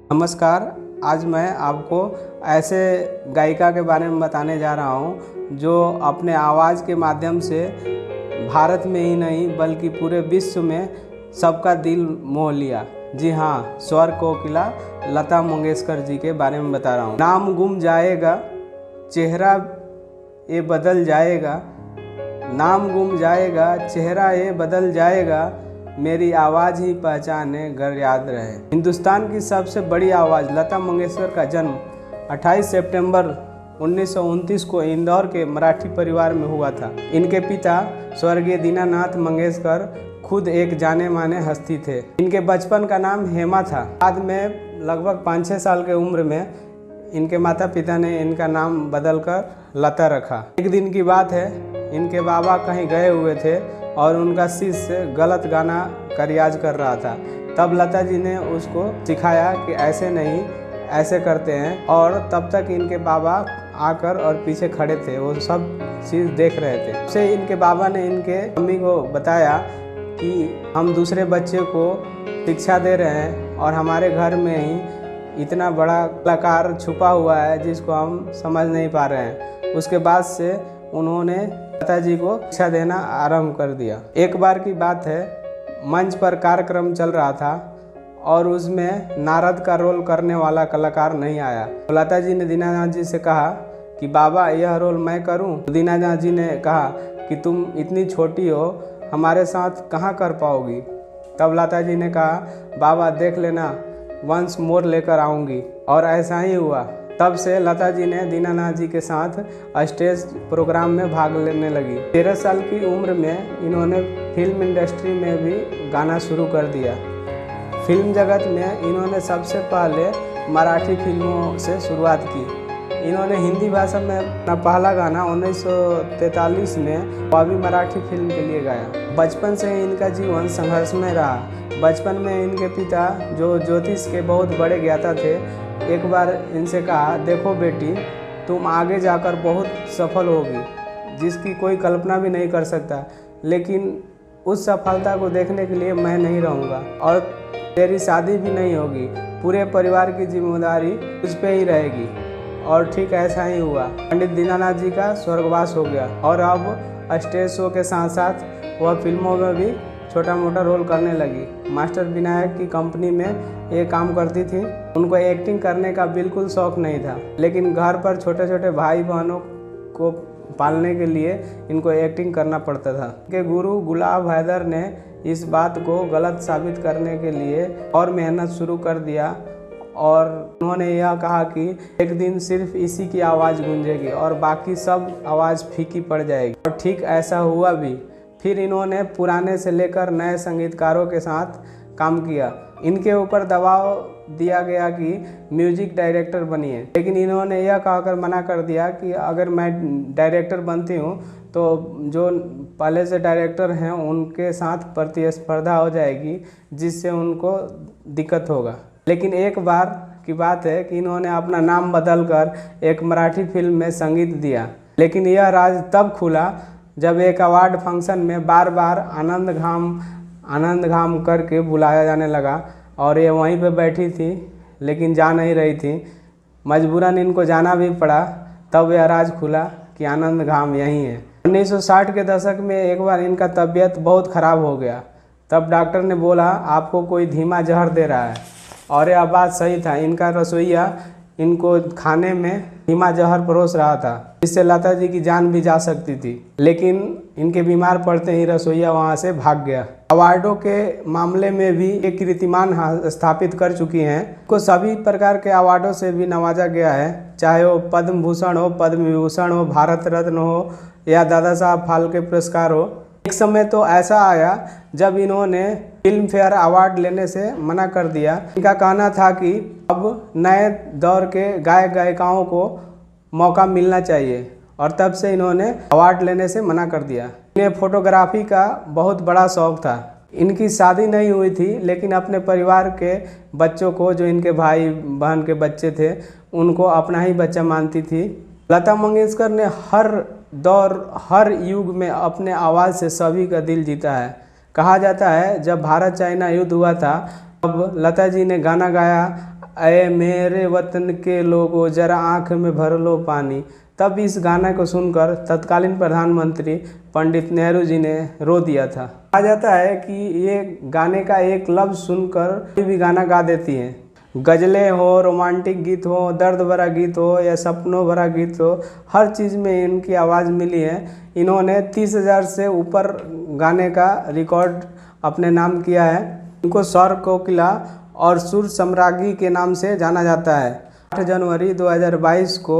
नमस्कार। आज मैं आपको ऐसे गायिका के बारे में बताने जा रहा हूँ जो अपने आवाज़ के माध्यम से भारत में ही नहीं बल्कि पूरे विश्व में सबका दिल मोह लिया। जी हाँ, स्वर कोकिला लता मंगेशकर जी के बारे में बता रहा हूँ। नाम गुम जाएगा, चेहरा ये बदल जाएगा, नाम गुम जाएगा, चेहरा ये बदल जाएगा, मेरी आवाज़ ही पहचाने घर याद रहे। हिंदुस्तान की सबसे बड़ी आवाज़ लता मंगेशकर का जन्म 28 सितंबर 1929 को इंदौर के मराठी परिवार में हुआ था। इनके पिता स्वर्गीय दीनानाथ मंगेशकर खुद एक जाने माने हस्ती थे। इनके बचपन का नाम हेमा था। बाद में लगभग 5-6 साल के उम्र में इनके माता पिता ने इनका नाम बदलकर लता रखा। एक दिन की बात है, इनके बाबा कहीं गए हुए थे और उनका शिष्य गलत गाना का रियाज कर रहा था। तब लता जी ने उसको सिखाया कि ऐसे नहीं, ऐसे करते हैं। और तब तक इनके बाबा आकर और पीछे खड़े थे, वो सब चीज़ देख रहे थे। उससे इनके बाबा ने इनके मम्मी को बताया कि हम दूसरे बच्चे को शिक्षा दे रहे हैं और हमारे घर में ही इतना बड़ा कलाकार छुपा हुआ है जिसको हम समझ नहीं पा रहे हैं। उसके बाद से उन्होंने लता जी को शिक्षा देना आरंभ कर दिया। एक बार की बात है, मंच पर कार्यक्रम चल रहा था और उसमें नारद का रोल करने वाला कलाकार नहीं आया। तो लता जी ने दीनानाथ जी से कहा कि बाबा यह रोल मैं करूं। तो दीनानाथ जी ने कहा कि तुम इतनी छोटी हो, हमारे साथ कहां कर पाओगी। तब लता जी ने कहा बाबा देख लेना, वंस मोर लेकर आऊँगी। और ऐसा ही हुआ। तब से लता जी ने दीनानाथ जी के साथ स्टेज प्रोग्राम में भाग लेने लगी। 13 साल की उम्र में इन्होंने फिल्म इंडस्ट्री में भी गाना शुरू कर दिया। फिल्म जगत में इन्होंने सबसे पहले मराठी फिल्मों से शुरुआत की। इन्होंने हिंदी भाषा में अपना पहला गाना 1943 में बॉबी मराठी फिल्म के लिए गाया। बचपन से ही इनका जीवन संघर्ष में रहा। बचपन में इनके पिता जो ज्योतिष के बहुत बड़े ज्ञाता थे, एक बार इनसे कहा देखो बेटी, तुम आगे जाकर बहुत सफल होगी जिसकी कोई कल्पना भी नहीं कर सकता, लेकिन उस सफलता को देखने के लिए मैं नहीं रहूँगा और तेरी शादी भी नहीं होगी। पूरे परिवार की जिम्मेदारी उस पे ही रहेगी। और ठीक ऐसा ही हुआ। पंडित दीनानाथ जी का स्वर्गवास हो गया और अब स्टेज शो के साथ साथ वह फिल्मों में भी छोटा मोटा रोल करने लगी। मास्टर विनायक की कंपनी में ये काम करती थी। उनको एक्टिंग करने का बिल्कुल शौक नहीं था, लेकिन घर पर छोटे छोटे भाई बहनों को पालने के लिए इनको एक्टिंग करना पड़ता था। उनके गुरु गुलाब हैदर ने इस बात को गलत साबित करने के लिए और मेहनत शुरू कर दिया और उन्होंने यह कहा कि एक दिन सिर्फ इसी की आवाज़ गूंजेगी और बाकी सब आवाज़ फीकी पड़ जाएगी। और ठीक ऐसा हुआ भी। फिर इन्होंने पुराने से लेकर नए संगीतकारों के साथ काम किया। इनके ऊपर दबाव दिया गया कि म्यूजिक डायरेक्टर बनिए, लेकिन इन्होंने यह कहकर मना कर दिया कि अगर मैं डायरेक्टर बनती हूँ तो जो पहले से डायरेक्टर हैं उनके साथ प्रतिस्पर्धा हो जाएगी, जिससे उनको दिक्कत होगा। लेकिन एक बार की बात है कि इन्होंने अपना नाम बदलकर एक मराठी फिल्म में संगीत दिया। लेकिन यह राज तब खुला जब एक अवार्ड फंक्शन में बार बार आनंद घाम करके बुलाया जाने लगा और ये वहीं पे बैठी थी, लेकिन जा नहीं रही थी। मजबूरन इनको जाना भी पड़ा। तब यह राज खुला कि आनंद घाम यहीं है। 1960 के दशक में एक बार इनका तबीयत बहुत ख़राब हो गया। तब डॉक्टर ने बोला आपको कोई धीमा जहर दे रहा है, और यह बात सही था। इनका रसोइया इनको खाने में धीमा जहर परोस रहा था, जिससे लता जी की जान भी जा सकती थी। लेकिन इनके बीमार पड़ते ही रसोइया वहां से भाग गया। अवार्डों के मामले में भी एक कीर्तिमान स्थापित कर चुकी हैं। को सभी प्रकार के अवार्डों से भी नवाजा गया है, चाहे वो पद्म भूषण हो, पद्म विभूषण हो, भारत रत्न हो या दादा साहब फाल्के पुरस्कार हो। एक समय तो ऐसा आया जब इन्होंने फिल्म फेयर अवार्ड लेने से मना कर दिया। इनका कहना था कि अब नए दौर के गायक गायिकाओं को मौका मिलना चाहिए, और तब से इन्होंने अवार्ड लेने से मना कर दिया। इन्हें फोटोग्राफी का बहुत बड़ा शौक था। इनकी शादी नहीं हुई थी, लेकिन अपने परिवार के बच्चों को, जो इनके भाई बहन के बच्चे थे, उनको अपना ही बच्चा मानती थी। लता मंगेशकर ने हर दौर, हर युग में अपने आवाज़ से सभी का दिल जीता है। कहा जाता है जब भारत चाइना युद्ध हुआ था तब लता जी ने गाना गाया अय मेरे वतन के लोगों जरा आँख में भर लो पानी। तब इस गाने को सुनकर तत्कालीन प्रधानमंत्री पंडित नेहरू जी ने रो दिया था। कहा जाता है कि ये गाने का एक लफ्ज़ सुनकर कोई भी गाना गा देती हैं। गज़लें हो, रोमांटिक गीत हो, दर्द भरा गीत हो या सपनों भरा गीत हो, हर चीज़ में इनकी आवाज़ मिली है। इन्होंने 30,000 से ऊपर गाने का रिकॉर्ड अपने नाम किया है। इनको स्वर कोकिला और सुर सम्राज्ञी के नाम से जाना जाता है। 8 जनवरी 2022 को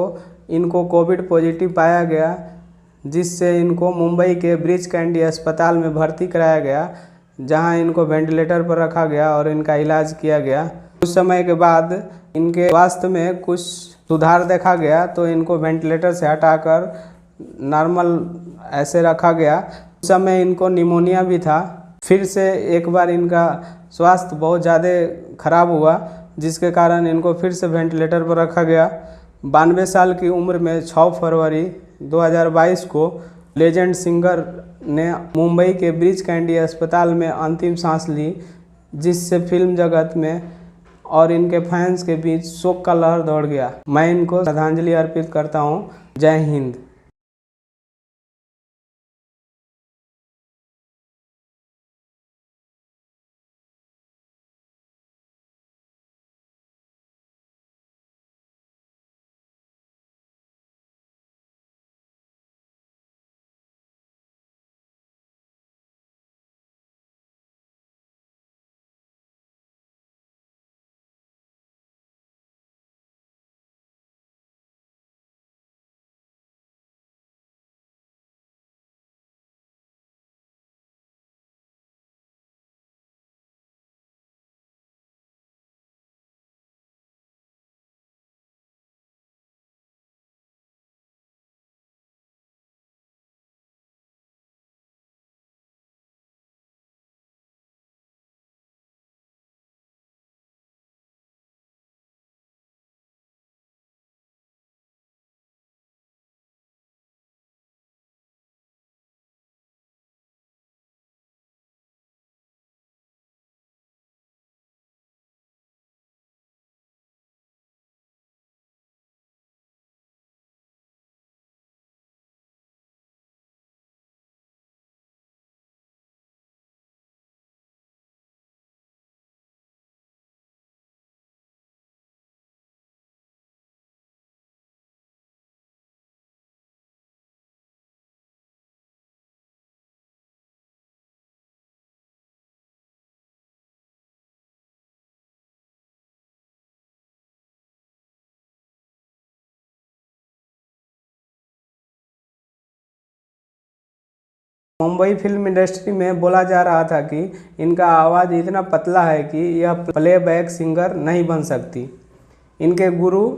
इनको कोविड पॉजिटिव पाया गया, जिससे इनको मुंबई के ब्रीच कैंडी अस्पताल में भर्ती कराया गया, जहां इनको वेंटिलेटर पर रखा गया और इनका इलाज किया गया। कुछ समय के बाद इनके स्वास्थ्य में कुछ सुधार देखा गया, तो इनको वेंटिलेटर से हटाकर नॉर्मल ऐसे रखा गया। उस समय इनको निमोनिया भी था। फिर से एक बार इनका स्वास्थ्य बहुत ज़्यादा खराब हुआ, जिसके कारण इनको फिर से वेंटिलेटर पर रखा गया। 92 साल की उम्र में 6 फरवरी 2022 को लेजेंड सिंगर ने मुंबई के ब्रीच कैंडी अस्पताल में अंतिम सांस ली, जिससे फिल्म जगत में और इनके फैंस के बीच शोक का लहर दौड़ गया। मैं इनको श्रद्धांजलि अर्पित करता हूँ। जय हिंद। मुंबई फिल्म इंडस्ट्री में बोला जा रहा था कि इनका आवाज़ इतना पतला है कि यह प्लेबैक सिंगर नहीं बन सकती। इनके गुरु